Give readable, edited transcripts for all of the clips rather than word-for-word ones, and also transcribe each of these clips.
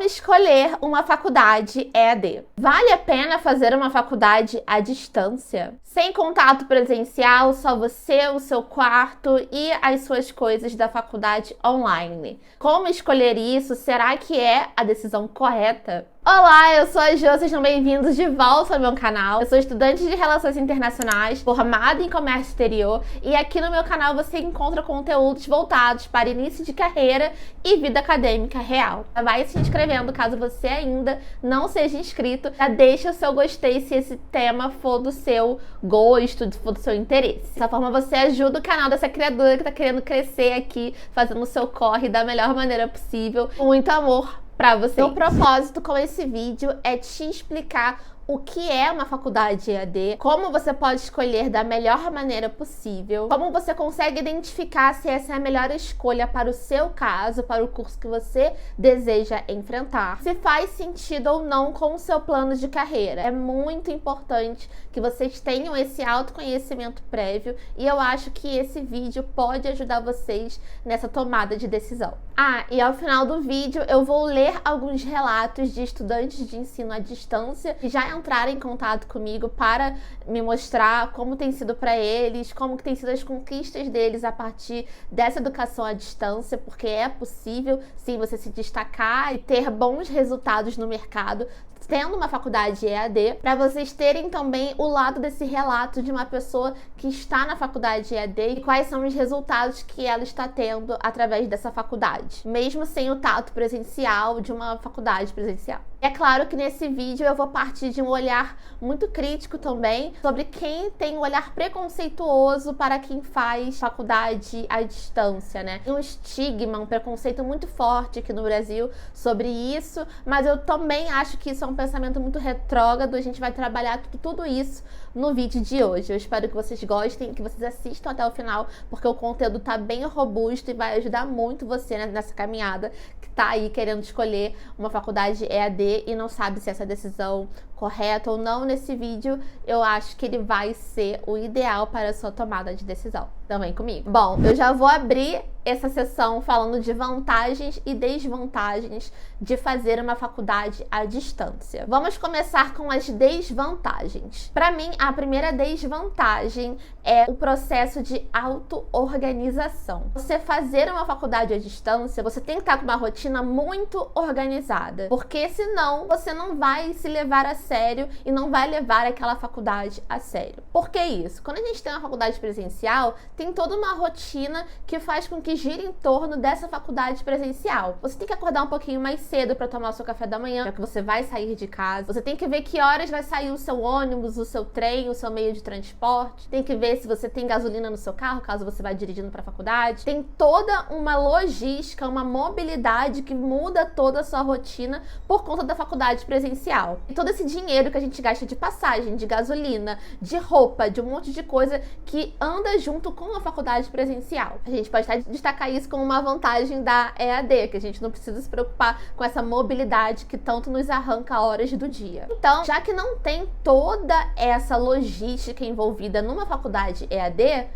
Como escolher uma faculdade EAD? Vale a pena fazer uma faculdade à distância? Sem contato presencial, só você, o seu quarto e as suas coisas da faculdade online. Como escolher isso? Será que é a decisão correta? Olá, eu sou a Jo, sejam bem-vindos de volta ao meu canal. Eu sou estudante de Relações Internacionais, formada em Comércio Exterior, e aqui no meu canal você encontra conteúdos voltados para início de carreira e vida acadêmica real. Vai se inscrevendo caso você ainda não seja inscrito, já deixa o seu gostei se esse tema for do seu gosto, for do seu interesse. Dessa forma você ajuda o canal dessa criadora que está querendo crescer aqui, fazendo o seu corre da melhor maneira possível, com muito amor para você. O propósito com esse vídeo é te explicar o que é uma faculdade EAD, como você pode escolher da melhor maneira possível, como você consegue identificar se essa é a melhor escolha para o seu caso, para o curso que você deseja enfrentar, se faz sentido ou não com o seu plano de carreira. É muito importante que vocês tenham esse autoconhecimento prévio e eu acho que esse vídeo pode ajudar vocês nessa tomada de decisão. E ao final do vídeo eu vou ler alguns relatos de estudantes de ensino à distância que já entraram em contato comigo para me mostrar como tem sido para eles, como que tem sido as conquistas deles a partir dessa educação à distância, porque é possível sim você se destacar e ter bons resultados no mercado tendo uma faculdade EAD, para vocês terem também o lado desse relato de uma pessoa que está na faculdade EAD e quais são os resultados que ela está tendo através dessa faculdade, mesmo sem o tato presencial de uma faculdade presencial. É claro que nesse vídeo eu vou partir de um olhar muito crítico também sobre quem tem um olhar preconceituoso para quem faz faculdade à distância, né? Tem um estigma, um preconceito muito forte aqui no Brasil sobre isso, mas eu também acho que isso é um pensamento muito retrógrado. A gente vai trabalhar tudo isso no vídeo de hoje. Eu espero que vocês gostem, que vocês assistam até o final, porque o conteúdo tá bem robusto e vai ajudar muito você nessa caminhada que tá aí querendo escolher uma faculdade EAD e não sabe se essa decisão correta ou não. Nesse vídeo eu acho que ele vai ser o ideal para a sua tomada de decisão. Então vem comigo. Bom, eu já vou abrir essa sessão falando de vantagens e desvantagens de fazer uma faculdade à distância. Vamos começar com as desvantagens. Para mim, a primeira desvantagem é o processo de auto-organização. Você fazer uma faculdade à distância, você tem que estar com uma rotina muito organizada, porque senão você não vai se levar a sério e não vai levar aquela faculdade a sério. Por que isso? Quando a gente tem uma faculdade presencial, tem toda uma rotina que faz com que gire em torno dessa faculdade presencial. Você tem que acordar um pouquinho mais cedo para tomar o seu café da manhã, já que você vai sair de casa. Você tem que ver que horas vai sair o seu ônibus, o seu trem, o seu meio de transporte. Tem que ver se você tem gasolina no seu carro, caso você vá dirigindo para a faculdade. Tem toda uma logística, uma mobilidade que muda toda a sua rotina por conta da faculdade presencial. E todo esse dinheiro que a gente gasta de passagem, de gasolina, de roupa, de um monte de coisa que anda junto com a faculdade presencial. A gente pode destacar isso como uma vantagem da EAD, que a gente não precisa se preocupar com essa mobilidade que tanto nos arranca horas do dia. Então, já que não tem toda essa logística envolvida numa faculdade EAD,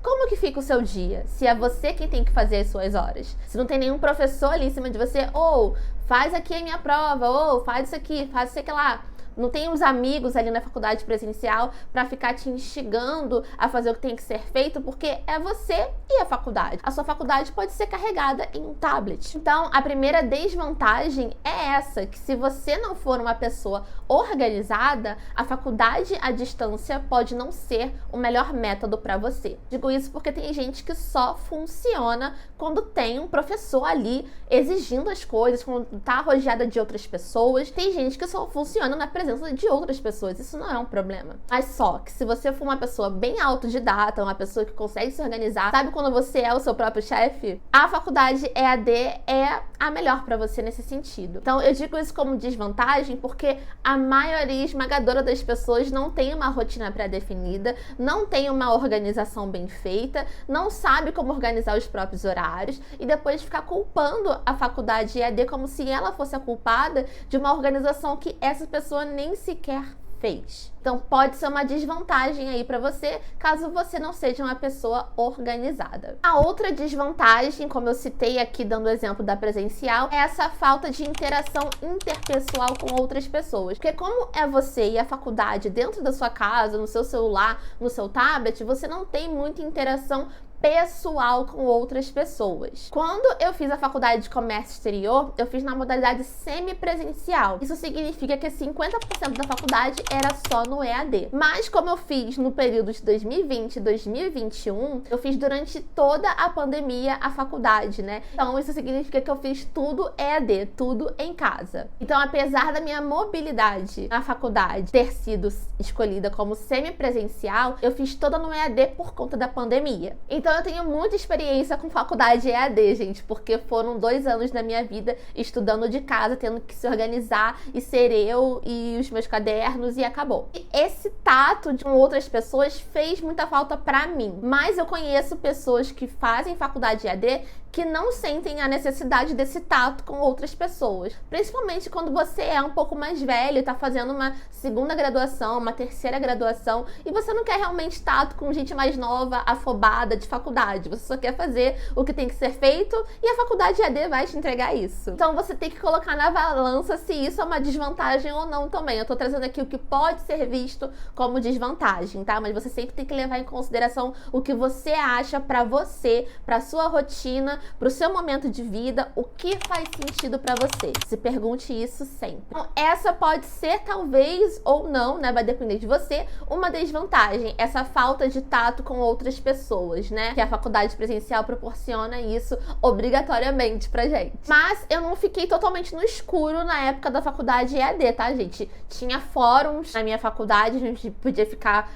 como que fica o seu dia? Se é você quem tem que fazer as suas horas. Se não tem nenhum professor ali em cima de você, ou faz aqui a minha prova, ou faz isso aqui, faz isso aqui lá. Não tem os amigos ali na faculdade presencial para ficar te instigando a fazer o que tem que ser feito, porque é você e a faculdade. A sua faculdade pode ser carregada em um tablet. Então, a primeira desvantagem é essa, que se você não for uma pessoa organizada, a faculdade à distância pode não ser o melhor método para você. Digo isso porque tem gente que só funciona quando tem um professor ali exigindo as coisas, quando tá rodeada de outras pessoas. Tem gente que só funciona na presença de outras pessoas, isso não é um problema. Mas só que se você for uma pessoa bem autodidata, uma pessoa que consegue se organizar, sabe quando você é o seu próprio chefe? A faculdade EAD é a melhor para você nesse sentido. Então eu digo isso como desvantagem porque a maioria esmagadora das pessoas não tem uma rotina pré-definida, não tem uma organização bem feita, não sabe como organizar os próprios horários e depois ficar culpando a faculdade EAD como se ela fosse a culpada de uma organização que essa pessoa nem sequer fez. Então pode ser uma desvantagem aí pra você, caso você não seja uma pessoa organizada. A outra desvantagem, como eu citei aqui dando o exemplo da presencial, é essa falta de interação interpessoal com outras pessoas. Porque como é você e a faculdade dentro da sua casa, no seu celular, no seu tablet, você não tem muita interação pessoal com outras pessoas. Quando eu fiz a faculdade de comércio exterior, eu fiz na modalidade semipresencial. Isso significa que 50% da faculdade era só no EAD. Mas como eu fiz no período de 2020 e 2021, eu fiz durante toda a pandemia a faculdade, né? Então isso significa que eu fiz tudo EAD, tudo em casa. Então apesar da minha mobilidade na faculdade ter sido escolhida como semipresencial, eu fiz toda no EAD por conta da pandemia. Então eu tenho muita experiência com faculdade EAD, gente, porque foram 2 anos da minha vida estudando de casa, tendo que se organizar e ser eu e os meus cadernos e acabou. E esse tato com outras pessoas fez muita falta pra mim, mas eu conheço pessoas que fazem faculdade EAD que não sentem a necessidade desse tato com outras pessoas, principalmente quando você é um pouco mais velho e tá fazendo uma segunda graduação, uma terceira graduação e você não quer realmente tato com gente mais nova, afobada de faculdade, você só quer fazer o que tem que ser feito e a faculdade EAD vai te entregar isso. Então você tem que colocar na balança se isso é uma desvantagem ou não também. Eu tô trazendo aqui o que pode ser visto como desvantagem, tá? Mas você sempre tem que levar em consideração o que você acha pra você, pra sua rotina, pro seu momento de vida, o que faz sentido pra você. Se pergunte isso sempre. Então, essa pode ser, talvez, ou não, né? Vai depender de você, uma desvantagem. Essa falta de tato com outras pessoas, né? Que a faculdade presencial proporciona isso obrigatoriamente pra gente. Mas eu não fiquei totalmente no escuro na época da faculdade EAD, tá, gente? Tinha fóruns na minha faculdade, a gente podia ficar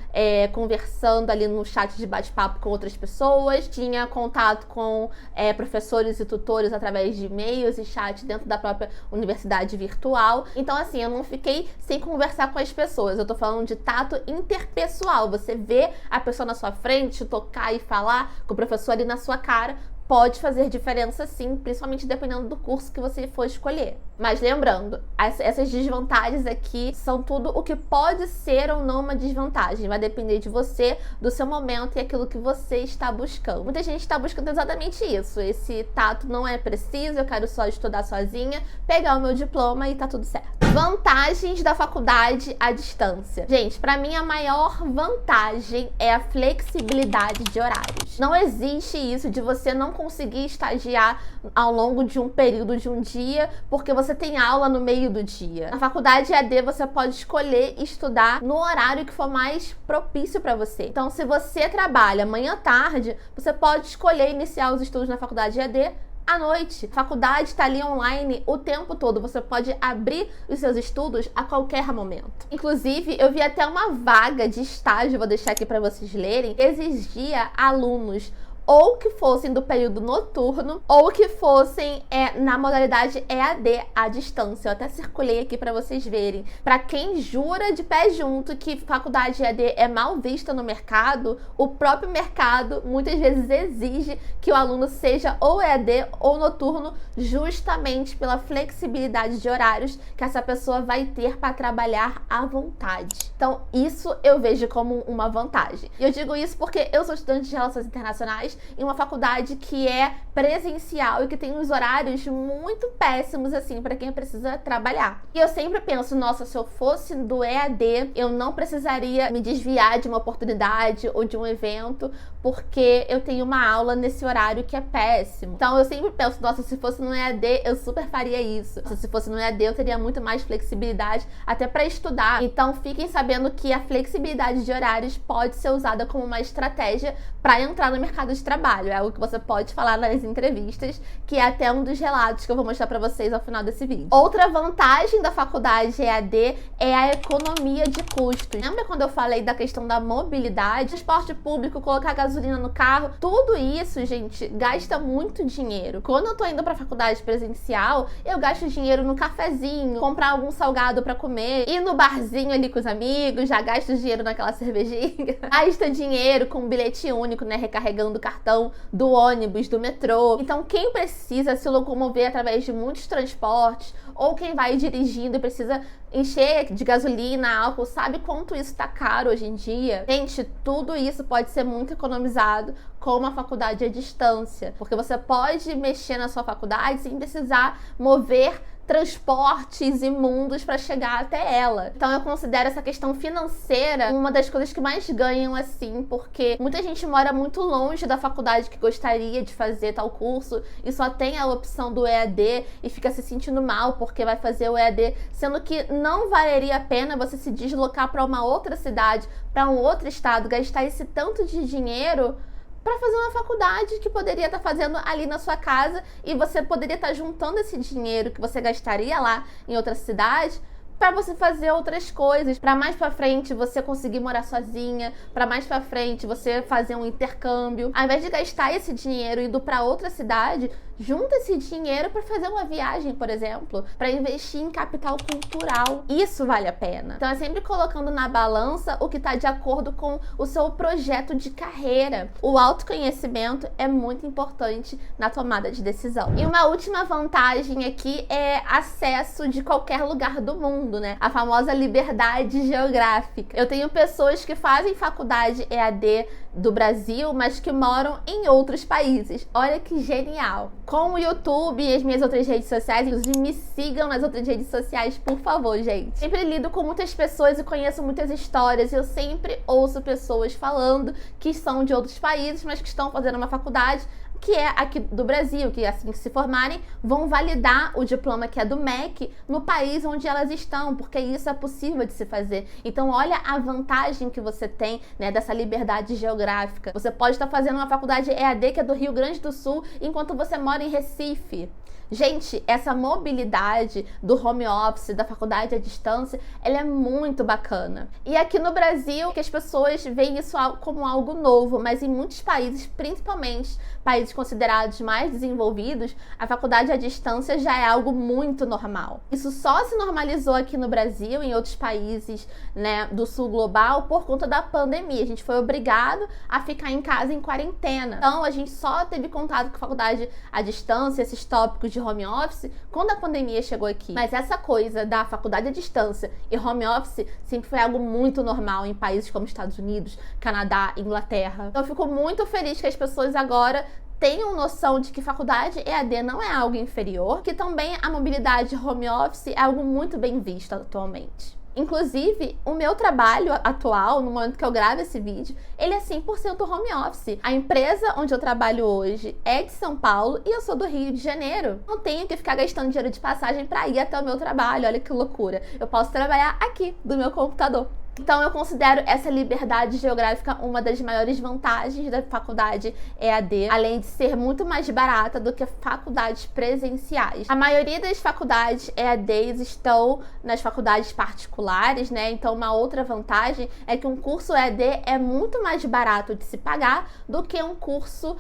conversando ali no chat de bate-papo com outras pessoas, tinha contato com professores e tutores através de e-mails e chat dentro da própria universidade virtual. Então, assim, eu não fiquei sem conversar com as pessoas. Eu tô falando de tato interpessoal. Você vê a pessoa na sua frente, tocar e falar com o professor ali na sua cara, pode fazer diferença sim, principalmente dependendo do curso que você for escolher. Mas lembrando, essas desvantagens aqui são tudo o que pode ser ou não uma desvantagem. Vai depender de você, do seu momento e aquilo que você está buscando. Muita gente está buscando exatamente isso. Esse tato não é preciso, eu quero só estudar sozinha, pegar o meu diploma e tá tudo certo. Vantagens da faculdade à distância. Gente, pra mim a maior vantagem é a flexibilidade de horários. Não existe isso de você não conseguir estagiar ao longo de um período de um dia, porque você tem aula no meio do dia. Na faculdade EAD você pode escolher estudar no horário que for mais propício para você. Então, se você trabalha manhã à tarde, você pode escolher iniciar os estudos na faculdade EAD à noite. A faculdade está ali online o tempo todo. Você pode abrir os seus estudos a qualquer momento. Inclusive, eu vi até uma vaga de estágio, vou deixar aqui para vocês lerem, que exigia alunos ou que fossem do período noturno, ou que fossem na modalidade EAD à distância. Eu até circulei aqui para vocês verem. Para quem jura de pé junto que faculdade EAD é mal vista no mercado, o próprio mercado muitas vezes exige que o aluno seja ou EAD ou noturno, justamente pela flexibilidade de horários que essa pessoa vai ter para trabalhar à vontade. Então, isso eu vejo como uma vantagem. E eu digo isso porque eu sou estudante de Relações Internacionais em uma faculdade que é presencial e que tem uns horários muito péssimos, assim, para quem precisa trabalhar. E eu sempre penso, nossa, se eu fosse do EAD, eu não precisaria me desviar de uma oportunidade ou de um evento, porque eu tenho uma aula nesse horário que é péssimo. Então, eu sempre penso, nossa, se fosse no EAD, eu super faria isso. Se fosse no EAD, eu teria muito mais flexibilidade até para estudar. Então, fiquem sabendo que a flexibilidade de horários pode ser usada como uma estratégia para entrar no mercado de trabalho. É algo que você pode falar nas entrevistas, que é até um dos relatos que eu vou mostrar para vocês ao final desse vídeo. Outra vantagem da faculdade EAD é a economia de custos. Lembra quando eu falei da questão da mobilidade? Transporte público, colocar gasolina no carro, tudo isso, gente, gasta muito dinheiro. Quando eu tô indo pra faculdade presencial, eu gasto dinheiro no cafezinho, comprar algum salgado pra comer, ir no barzinho ali com os amigos, já gasto dinheiro naquela cervejinha. Gasta dinheiro com bilhete único, né, recarregando o cartão cartão do ônibus, do metrô. Então, quem precisa se locomover através de muitos transportes, ou quem vai dirigindo e precisa encher de gasolina, álcool, sabe quanto isso tá caro hoje em dia? Gente, tudo isso pode ser muito economizado com uma faculdade à distância, porque você pode mexer na sua faculdade sem precisar mover transportes imundos para chegar até ela. Então eu considero essa questão financeira uma das coisas que mais ganham, assim, porque muita gente mora muito longe da faculdade que gostaria de fazer tal curso e só tem a opção do EAD e fica se sentindo mal porque vai fazer o EAD, sendo que não valeria a pena você se deslocar para uma outra cidade, para um outro estado, gastar esse tanto de dinheiro para fazer uma faculdade que poderia estar fazendo ali na sua casa, e você poderia estar juntando esse dinheiro que você gastaria lá em outra cidade para você fazer outras coisas, para mais para frente você conseguir morar sozinha, para mais para frente você fazer um intercâmbio. Ao invés de gastar esse dinheiro indo para outra cidade, junta esse dinheiro para fazer uma viagem, por exemplo, para investir em capital cultural. Isso vale a pena. Então é sempre colocando na balança o que está de acordo com o seu projeto de carreira. O autoconhecimento é muito importante na tomada de decisão. E uma última vantagem aqui é acesso de qualquer lugar do mundo, né? A famosa liberdade geográfica. Eu tenho pessoas que fazem faculdade EAD do Brasil, mas que moram em outros países. Olha que genial! Com o YouTube e as minhas outras redes sociais, inclusive me sigam nas outras redes sociais, por favor, gente. Sempre lido com muitas pessoas e conheço muitas histórias. Eu sempre ouço pessoas falando que são de outros países, mas que estão fazendo uma faculdade que é aqui do Brasil, que assim que se formarem, vão validar o diploma que é do MEC no país onde elas estão, porque isso é possível de se fazer. Então, olha a vantagem que você tem, né, dessa liberdade geográfica. Você pode estar fazendo uma faculdade EAD que é do Rio Grande do Sul, enquanto você mora em Recife. Gente, essa mobilidade do home office, da faculdade à distância, ela é muito bacana. E aqui no Brasil, que as pessoas veem isso como algo novo, mas em muitos países, principalmente países considerados mais desenvolvidos, a faculdade à distância já é algo muito normal. Isso só se normalizou aqui no Brasil, em outros países, né, do sul global, por conta da pandemia. A gente foi obrigado a ficar em casa em quarentena. Então, a gente só teve contato com a faculdade à distância, esses tópicos de home office, quando a pandemia chegou aqui. Mas essa coisa da faculdade à distância e home office sempre foi algo muito normal em países como Estados Unidos, Canadá, Inglaterra. Então eu fico muito feliz que as pessoas agora tenham noção de que faculdade EAD não é algo inferior, que também a mobilidade home office é algo muito bem visto atualmente. Inclusive, o meu trabalho atual, no momento que eu gravo esse vídeo, ele é 100% home office. A empresa onde eu trabalho hoje é de São Paulo e eu sou do Rio de Janeiro. Não tenho que ficar gastando dinheiro de passagem para ir até o meu trabalho, olha que loucura. Eu posso trabalhar aqui, do meu computador. Então eu considero essa liberdade geográfica uma das maiores vantagens da faculdade EAD, além de ser muito mais barata do que faculdades presenciais. A maioria das faculdades EADs estão nas faculdades particulares, né? Então uma outra vantagem é que um curso EAD é muito mais barato de se pagar do que um curso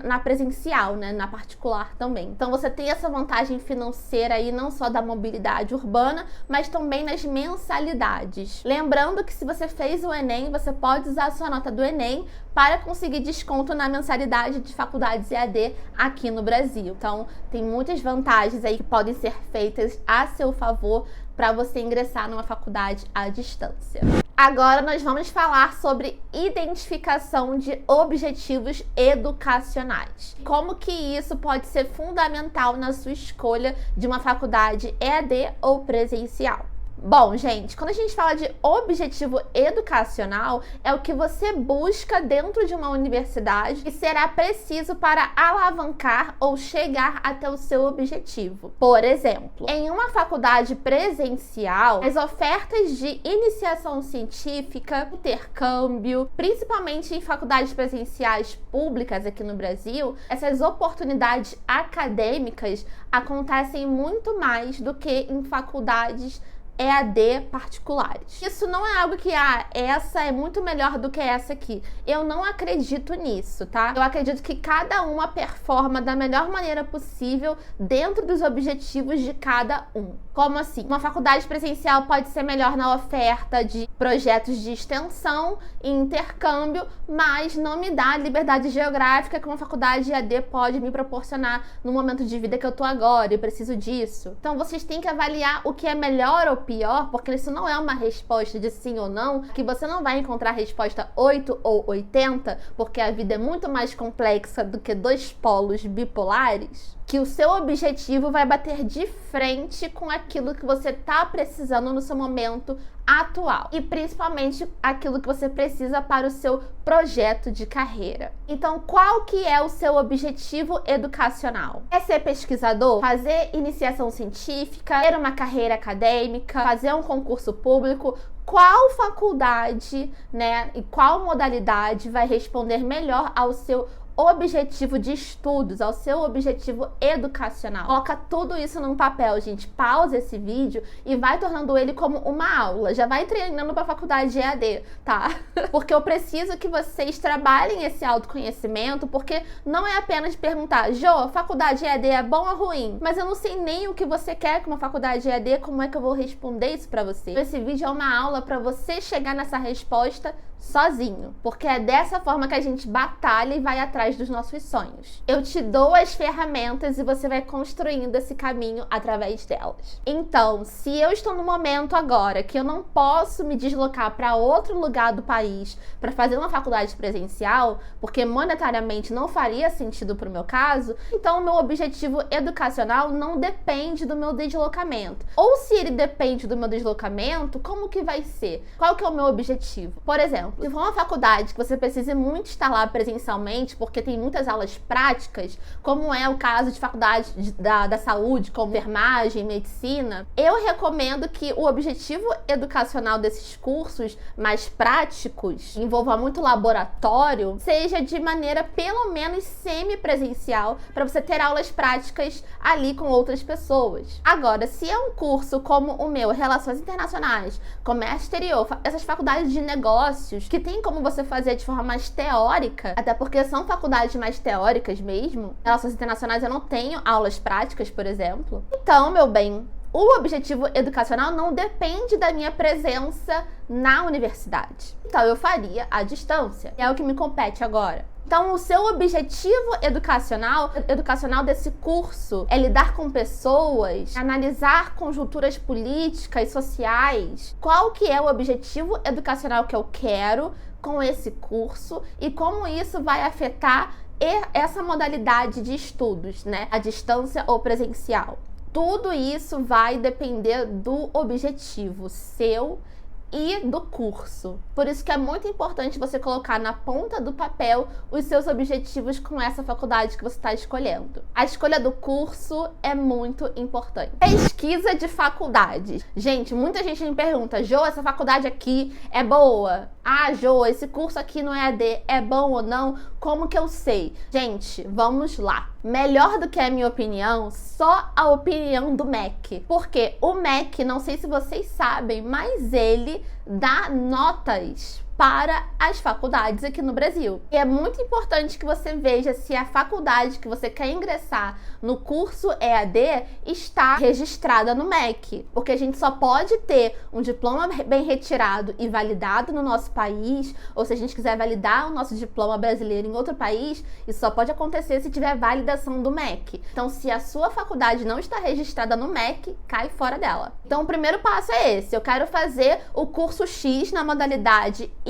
na presencial, né? Na particular também. Então você tem essa vantagem financeira aí, não só da mobilidade urbana, mas também nas mensalidades. Lembrando que se você fez o Enem, você pode usar a sua nota do Enem para conseguir desconto na mensalidade de faculdades EAD aqui no Brasil. Então, tem muitas vantagens aí que podem ser feitas a seu favor para você ingressar numa faculdade à distância. Agora nós vamos falar sobre identificação de objetivos educacionais. Como que isso pode ser fundamental na sua escolha de uma faculdade EAD ou presencial. Bom, gente, quando a gente fala de objetivo educacional, é o que você busca dentro de uma universidade e será preciso para alavancar ou chegar até o seu objetivo. Por exemplo, em uma faculdade presencial, as ofertas de iniciação científica, intercâmbio, principalmente em faculdades presenciais públicas aqui no Brasil, essas oportunidades acadêmicas acontecem muito mais do que em faculdades EAD particulares. Isso não é algo que, essa é muito melhor do que essa aqui. Eu não acredito nisso, tá? Eu acredito que cada uma performa da melhor maneira possível dentro dos objetivos de cada um. Como assim? Uma faculdade presencial pode ser melhor na oferta de projetos de extensão e intercâmbio, mas não me dá a liberdade geográfica que uma faculdade EAD pode me proporcionar no momento de vida que eu tô agora. Eu preciso disso. Então, vocês têm que avaliar o que é melhor ou pior, porque isso não é uma resposta de sim ou não, que você não vai encontrar a resposta 8 ou 80, porque a vida é muito mais complexa do que dois polos bipolares, que o seu objetivo vai bater de frente com aquilo que você tá precisando no seu momento atual. E principalmente aquilo que você precisa para o seu projeto de carreira. Então, qual que é o seu objetivo educacional? É ser pesquisador? Fazer iniciação científica? Ter uma carreira acadêmica? Fazer um concurso público? Qual faculdade, né, e qual modalidade vai responder melhor ao seu objetivo de estudos, ao seu objetivo educacional? Coloca tudo isso num papel, gente. Pausa esse vídeo e vai tornando ele como uma aula. Já vai treinando para a faculdade de EAD, tá? Porque eu preciso que vocês trabalhem esse autoconhecimento, porque não é apenas perguntar, Jô, faculdade EAD é bom ou ruim? Mas eu não sei nem o que você quer com uma faculdade EAD, como é que eu vou responder isso para você? Esse vídeo é uma aula para você chegar nessa resposta sozinho, porque é dessa forma que a gente batalha e vai atrás dos nossos sonhos. Eu te dou as ferramentas e você vai construindo esse caminho através delas. Então, se eu estou no momento agora que eu não posso me deslocar para outro lugar do país para fazer uma faculdade presencial, porque monetariamente não faria sentido para o meu caso, então o meu objetivo educacional não depende do meu deslocamento. Ou se ele depende do meu deslocamento, como que vai ser? Qual que é o meu objetivo? Por exemplo, se for uma faculdade que você precisa muito estar lá presencialmente, porque tem muitas aulas práticas, como é o caso de faculdade da saúde, como enfermagem, medicina, eu recomendo que o objetivo educacional desses cursos mais práticos, que envolva muito laboratório, seja de maneira pelo menos semipresencial, para você ter aulas práticas ali com outras pessoas. Agora, se é um curso como o meu, Relações Internacionais, Comércio Exterior, essas faculdades de negócios, que tem como você fazer de forma mais teórica, até porque são faculdades mais teóricas mesmo. Relações internacionais eu não tenho aulas práticas, por exemplo. Então, meu bem, o objetivo educacional não depende da minha presença na universidade. Então, eu faria à distância. É o que me compete agora. Então, o seu objetivo educacional desse curso é lidar com pessoas, analisar conjunturas políticas, sociais. Qual que é o objetivo educacional que eu quero com esse curso e como isso vai afetar essa modalidade de estudos, né? A distância ou presencial. Tudo isso vai depender do objetivo seu e do curso. Por isso que é muito importante você colocar na ponta do papel os seus objetivos com essa faculdade que você está escolhendo. A escolha do curso é muito importante. Pesquisa de faculdades. Gente, muita gente me pergunta, Jô, essa faculdade aqui é boa? Ah, Jô, esse curso aqui no EAD é bom ou não? Como que eu sei? Gente, vamos lá. Melhor do que a minha opinião, só a opinião do MEC. Porque o MEC, não sei se vocês sabem, mas ele dá notas para as faculdades aqui no Brasil. E é muito importante que você veja se a faculdade que você quer ingressar no curso EAD está registrada no MEC. Porque a gente só pode ter um diploma bem retirado e validado no nosso país, ou se a gente quiser validar o nosso diploma brasileiro em outro país, isso só pode acontecer se tiver validação do MEC. Então, se a sua faculdade não está registrada no MEC, cai fora dela. Então, o primeiro passo é esse. Eu quero fazer o curso X na modalidade Y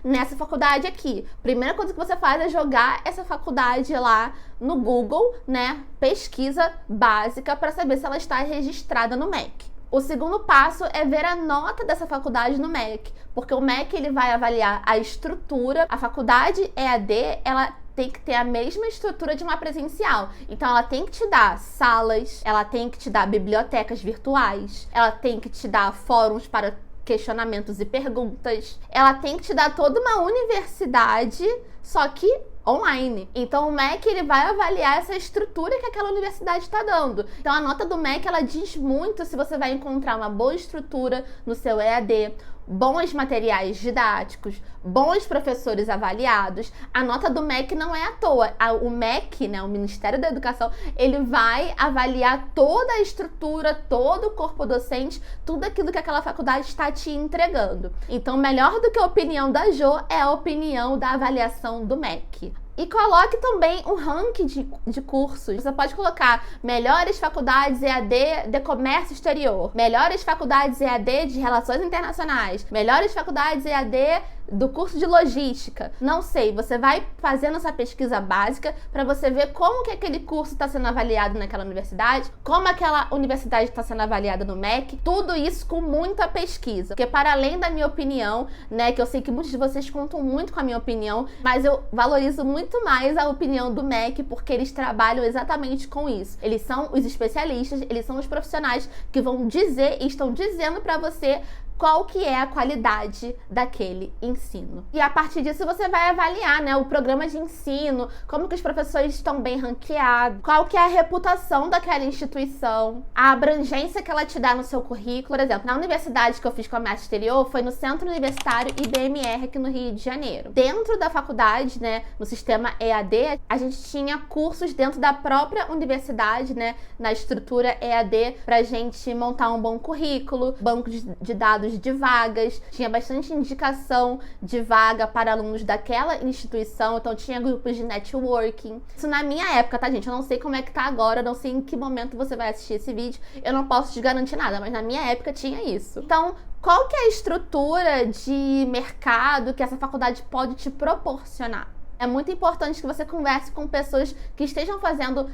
nessa faculdade aqui. Primeira coisa que você faz é jogar essa faculdade lá no Google, né? Pesquisa básica para saber se ela está registrada no MEC. O segundo passo é ver a nota dessa faculdade no MEC, porque o MEC ele vai avaliar a estrutura. A faculdade EAD, ela tem que ter a mesma estrutura de uma presencial. Então, ela tem que te dar salas, ela tem que te dar bibliotecas virtuais, ela tem que te dar fóruns para questionamentos e perguntas. Ela tem que te dar toda uma universidade, só que online. Então o MEC ele vai avaliar essa estrutura que aquela universidade está dando. Então a nota do MEC ela diz muito se você vai encontrar uma boa estrutura no seu EAD, bons materiais didáticos, bons professores avaliados. A nota do MEC não é à toa. O MEC, né, o Ministério da Educação, ele vai avaliar toda a estrutura, todo o corpo docente, tudo aquilo que aquela faculdade está te entregando. Então, melhor do que a opinião da Jo é a opinião da avaliação do MEC. E coloque também um ranking de cursos. Você pode colocar melhores faculdades EAD de comércio exterior, melhores faculdades EAD de relações internacionais, melhores faculdades EAD do curso de logística. Não sei, você vai fazendo essa pesquisa básica para você ver como que aquele curso está sendo avaliado naquela universidade, como aquela universidade está sendo avaliada no MEC, tudo isso com muita pesquisa. Porque para além da minha opinião, né, que eu sei que muitos de vocês contam muito com a minha opinião, mas eu valorizo muito mais a opinião do MEC porque eles trabalham exatamente com isso. Eles são os especialistas, eles são os profissionais que vão dizer e estão dizendo para você qual que é a qualidade daquele ensino. E a partir disso você vai avaliar, né, o programa de ensino, como que os professores estão bem ranqueados, qual que é a reputação daquela instituição, a abrangência que ela te dá no seu currículo. Por exemplo, na universidade que eu fiz comércio exterior, foi no Centro Universitário IBMR aqui no Rio de Janeiro. Dentro da faculdade, né, no sistema EAD, a gente tinha cursos dentro da própria universidade, né, na estrutura EAD, pra gente montar um bom currículo, banco de dados de vagas, tinha bastante indicação de vaga para alunos daquela instituição, então tinha grupos de networking. Isso na minha época, tá, gente? Eu não sei como é que tá agora, eu não sei em que momento você vai assistir esse vídeo, eu não posso te garantir nada, mas na minha época tinha isso. Então, qual que é a estrutura de mercado que essa faculdade pode te proporcionar? É muito importante que você converse com pessoas que estejam fazendo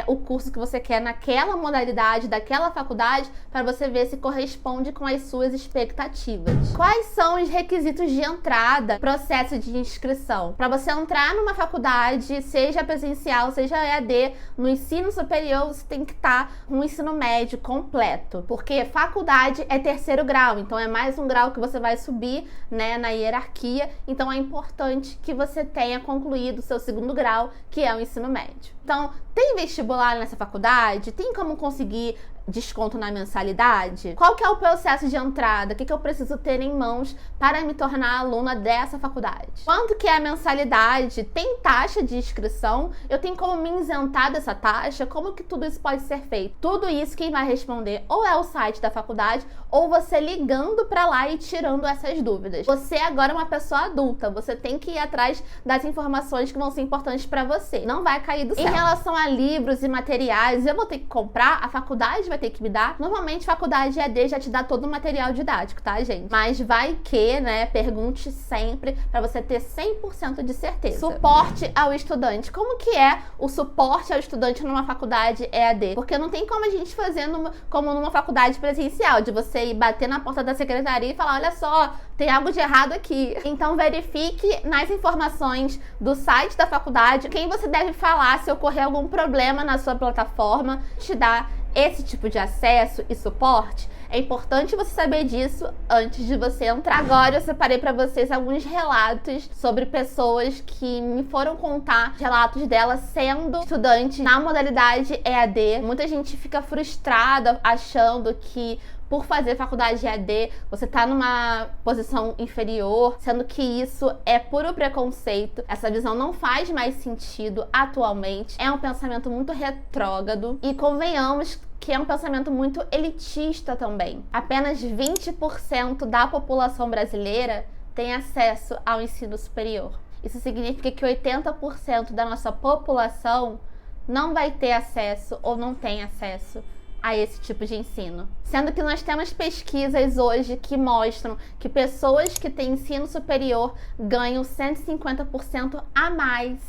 o curso que você quer naquela modalidade, daquela faculdade, para você ver se corresponde com as suas expectativas. Quais são os requisitos de entrada, processo de inscrição? Para você entrar numa faculdade, seja presencial, seja EAD, no ensino superior, você tem que estar com um ensino médio completo, porque faculdade é terceiro grau, então é mais um grau que você vai subir, né, na hierarquia, então é importante que você tenha concluído o seu segundo grau, que é o ensino médio. Então, tem vestibular nessa faculdade? Tem como conseguir desconto na mensalidade? Qual que é o processo de entrada? O que eu preciso ter em mãos para me tornar aluna dessa faculdade? Quanto que é a mensalidade? Tem taxa de inscrição? Eu tenho como me isentar dessa taxa? Como que tudo isso pode ser feito? Tudo isso quem vai responder ou é o site da faculdade ou você ligando para lá e tirando essas dúvidas. Você agora é uma pessoa adulta, você tem que ir atrás das informações que vão ser importantes para você. Não vai cair do céu. Em relação a livros e materiais, eu vou ter que comprar? A faculdade vai ter que me dar? Normalmente, faculdade EAD já te dá todo o material didático, tá, gente? Mas vai que, né, pergunte sempre para você ter 100% de certeza. Suporte ao estudante. Como que é o suporte ao estudante numa faculdade EAD? Porque não tem como a gente fazer como numa faculdade presencial, de você ir bater na porta da secretaria e falar, olha só, tem algo de errado aqui. Então, verifique nas informações do site da faculdade quem você deve falar se ocorrer algum problema na sua plataforma, te dá esse tipo de acesso e suporte. É importante você saber disso antes de você entrar. Agora eu separei para vocês alguns relatos sobre pessoas que me foram contar relatos delas sendo estudante na modalidade EAD. Muita gente fica frustrada achando que por fazer faculdade EAD, você tá numa posição inferior, sendo que isso é puro preconceito. Essa visão não faz mais sentido atualmente. É um pensamento muito retrógrado e convenhamos que é um pensamento muito elitista também. Apenas 20% da população brasileira tem acesso ao ensino superior. Isso significa que 80% da nossa população não vai ter acesso ou não tem acesso a esse tipo de ensino. Sendo que nós temos pesquisas hoje que mostram que pessoas que têm ensino superior ganham 150% a mais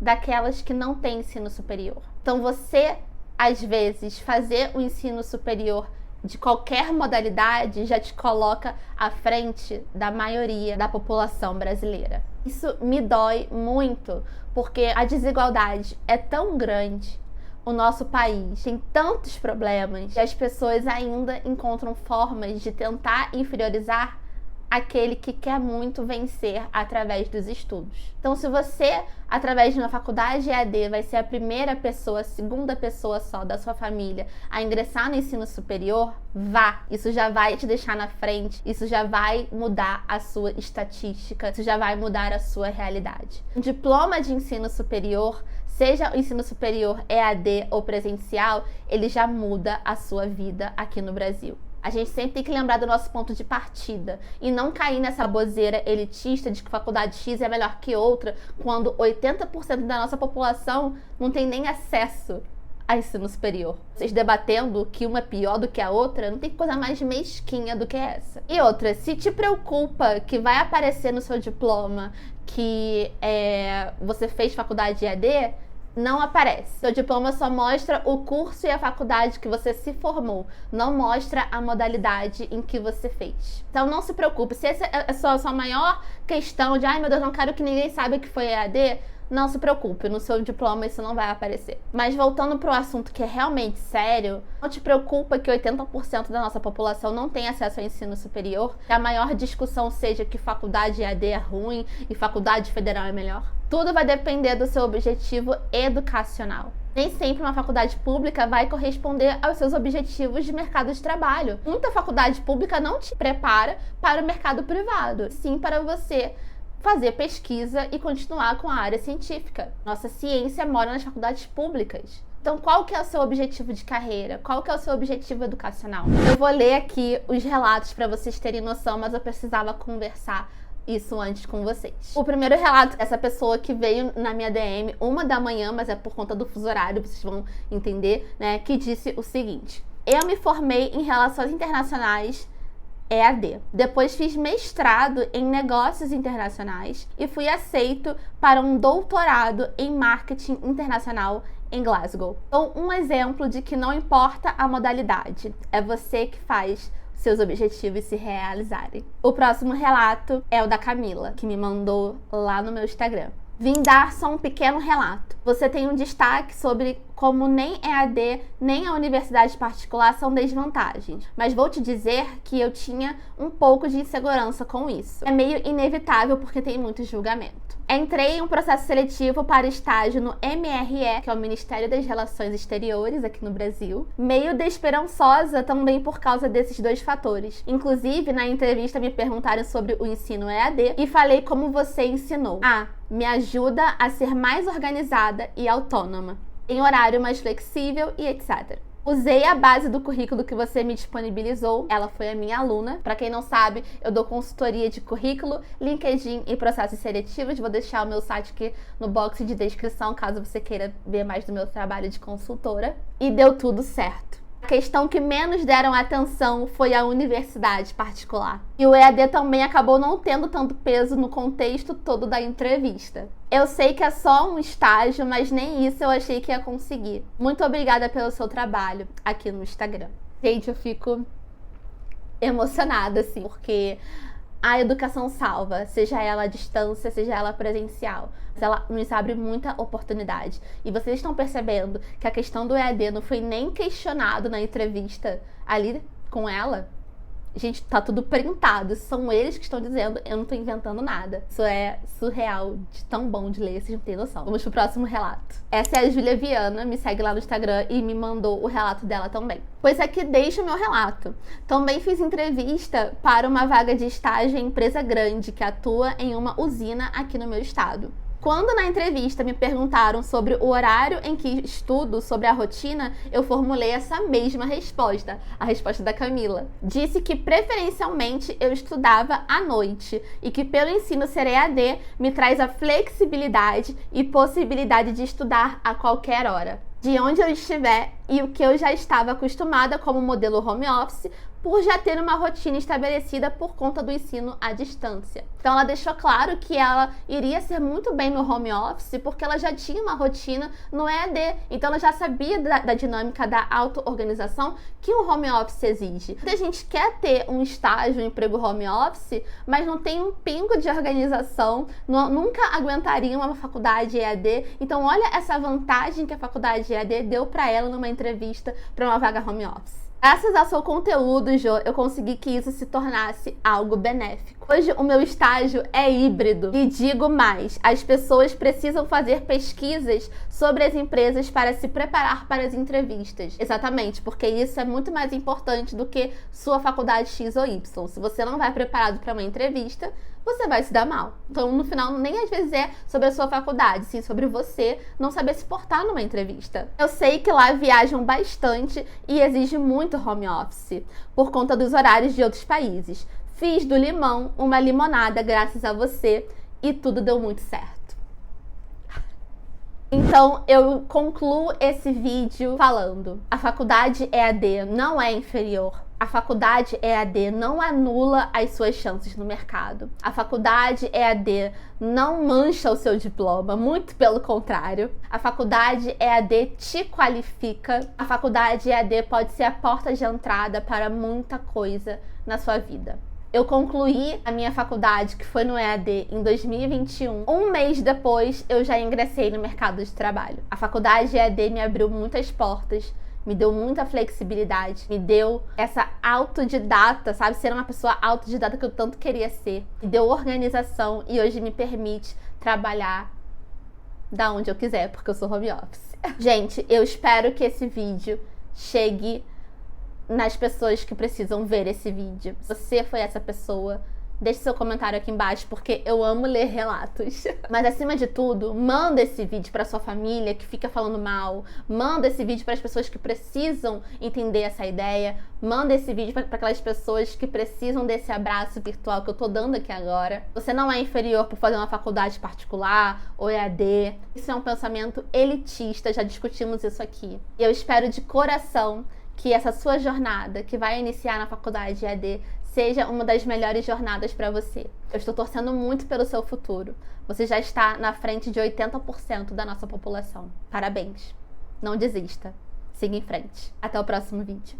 daquelas que não têm ensino superior. Então você, às vezes, fazer o ensino superior de qualquer modalidade já te coloca à frente da maioria da população brasileira. Isso me dói muito, porque a desigualdade é tão grande. O nosso país tem tantos problemas e as pessoas ainda encontram formas de tentar inferiorizar aquele que quer muito vencer através dos estudos. Então, se você, através de uma faculdade EAD, vai ser a primeira pessoa, a segunda pessoa só da sua família a ingressar no ensino superior, vá. Isso já vai te deixar na frente, isso já vai mudar a sua estatística, isso já vai mudar a sua realidade. Um diploma de ensino superior, seja o ensino superior EAD ou presencial, ele já muda a sua vida aqui no Brasil. A gente sempre tem que lembrar do nosso ponto de partida e não cair nessa bozeira elitista de que faculdade X é melhor que outra, quando 80% da nossa população não tem nem acesso a ensino superior. Vocês debatendo que uma é pior do que a outra, não tem coisa mais mesquinha do que essa. E outra, se te preocupa que vai aparecer no seu diploma que você fez faculdade EAD, não aparece. Seu diploma só mostra o curso e a faculdade que você se formou, não mostra a modalidade em que você fez. Então não se preocupe, se essa é a sua maior questão de ai meu Deus, não quero que ninguém saiba que foi EAD, não se preocupe, no seu diploma isso não vai aparecer. Mas voltando para o assunto que é realmente sério, não te preocupa que 80% da nossa população não tem acesso ao ensino superior, que a maior discussão seja que faculdade EAD é ruim e faculdade federal é melhor. Tudo vai depender do seu objetivo educacional. Nem sempre uma faculdade pública vai corresponder aos seus objetivos de mercado de trabalho. Muita faculdade pública não te prepara para o mercado privado, sim para você fazer pesquisa e continuar com a área científica. Nossa ciência mora nas faculdades públicas. Então, qual que é o seu objetivo de carreira? Qual que é o seu objetivo educacional? Eu vou ler aqui os relatos para vocês terem noção, mas eu precisava conversar isso antes com vocês. O primeiro relato, essa pessoa que veio na minha DM 1h, mas é por conta do fuso horário, vocês vão entender, né? Que disse o seguinte: eu me formei em Relações Internacionais EAD. Depois fiz mestrado em Negócios Internacionais e fui aceito para um doutorado em Marketing Internacional em Glasgow. Então, um exemplo de que não importa a modalidade, é você que faz seus objetivos se realizarem. O próximo relato é o da Camila, que me mandou lá no meu Instagram. Vim dar só um pequeno relato. Você tem um destaque sobre como nem EAD nem a universidade particular são desvantagens, mas vou te dizer que eu tinha um pouco de insegurança com isso. É meio inevitável porque tem muito julgamento. Entrei em um processo seletivo para estágio no MRE, que é o Ministério das Relações Exteriores aqui no Brasil, meio desesperançosa também por causa desses dois fatores. Inclusive, na entrevista me perguntaram sobre o ensino EAD e falei como você ensinou. Me ajuda a ser mais organizada e autônoma, em horário mais flexível e etc. Usei a base do currículo que você me disponibilizou, ela foi a minha aluna. Para quem não sabe, eu dou consultoria de currículo, LinkedIn e processos seletivos. Vou deixar o meu site aqui no box de descrição, caso você queira ver mais do meu trabalho de consultora. E deu tudo certo. A questão que menos deram atenção foi a universidade particular. E o EAD também acabou não tendo tanto peso no contexto todo da entrevista. Eu sei que é só um estágio, mas nem isso eu achei que ia conseguir. Muito obrigada pelo seu trabalho aqui no Instagram. Gente, eu fico emocionada, assim, porque a educação salva, seja ela à distância, seja ela presencial. Ela nos abre muita oportunidade. E vocês estão percebendo que a questão do EAD não foi nem questionado na entrevista ali com ela? Gente, tá tudo printado. São eles que estão dizendo, eu não tô inventando nada. Isso é surreal, de tão bom de ler, vocês não têm noção. Vamos pro próximo relato. Essa é a Júlia Viana, me segue lá no Instagram e me mandou o relato dela também. Pois aqui deixa o meu relato. Também fiz entrevista para uma vaga de estágio em empresa grande que atua em uma usina aqui no meu estado. Quando na entrevista me perguntaram sobre o horário em que estudo, sobre a rotina, eu formulei essa mesma resposta, a resposta da Camila. Disse que preferencialmente eu estudava à noite e que pelo ensino ser EAD me traz a flexibilidade e possibilidade de estudar a qualquer hora, de onde eu estiver, e o que eu já estava acostumada como modelo home office, por já ter uma rotina estabelecida por conta do ensino à distância. Então ela deixou claro que ela iria ser muito bem no home office porque ela já tinha uma rotina no EAD, então ela já sabia da dinâmica da auto-organização que um home office exige. A gente quer ter um estágio, um emprego home office, mas não tem um pingo de organização, nunca aguentaria uma faculdade EAD. Então olha essa vantagem que a faculdade EAD deu para ela numa entrevista para uma vaga home office. Graças ao seu conteúdo, Jo, eu consegui que isso se tornasse algo benéfico. Hoje o meu estágio é híbrido e digo mais, as pessoas precisam fazer pesquisas sobre as empresas para se preparar para as entrevistas. Exatamente, porque isso é muito mais importante do que sua faculdade X ou Y. Se você não vai preparado para uma entrevista, você vai se dar mal. Então, no final, nem às vezes é sobre a sua faculdade, sim sobre você não saber se portar numa entrevista. Eu sei que lá viajam bastante e exige muito home office, por conta dos horários de outros países. Fiz do limão uma limonada graças a você e tudo deu muito certo. Então, eu concluo esse vídeo falando: a faculdade EAD não é inferior. A faculdade EAD não anula as suas chances no mercado. A faculdade EAD não mancha o seu diploma, muito pelo contrário. A faculdade EAD te qualifica. A faculdade EAD pode ser a porta de entrada para muita coisa na sua vida. Eu concluí a minha faculdade, que foi no EAD, em 2021. Um mês depois, eu já ingressei no mercado de trabalho. A faculdade EAD me abriu muitas portas, me deu muita flexibilidade, me deu essa autodidata, sabe? Ser uma pessoa autodidata que eu tanto queria ser. Me deu organização e hoje me permite trabalhar da onde eu quiser, porque eu sou home office. Gente, eu espero que esse vídeo chegue nas pessoas que precisam ver esse vídeo. Se você foi essa pessoa, deixe seu comentário aqui embaixo, porque eu amo ler relatos. Mas acima de tudo, manda esse vídeo para sua família que fica falando mal. Manda esse vídeo para as pessoas que precisam entender essa ideia. Manda esse vídeo para aquelas pessoas que precisam desse abraço virtual que eu tô dando aqui agora. Você não é inferior por fazer uma faculdade particular ou EAD. Isso é um pensamento elitista, já discutimos isso aqui. E eu espero de coração que essa sua jornada, que vai iniciar na faculdade EAD, seja uma das melhores jornadas para você. Eu estou torcendo muito pelo seu futuro. Você já está na frente de 80% da nossa população. Parabéns. Não desista. Siga em frente. Até o próximo vídeo.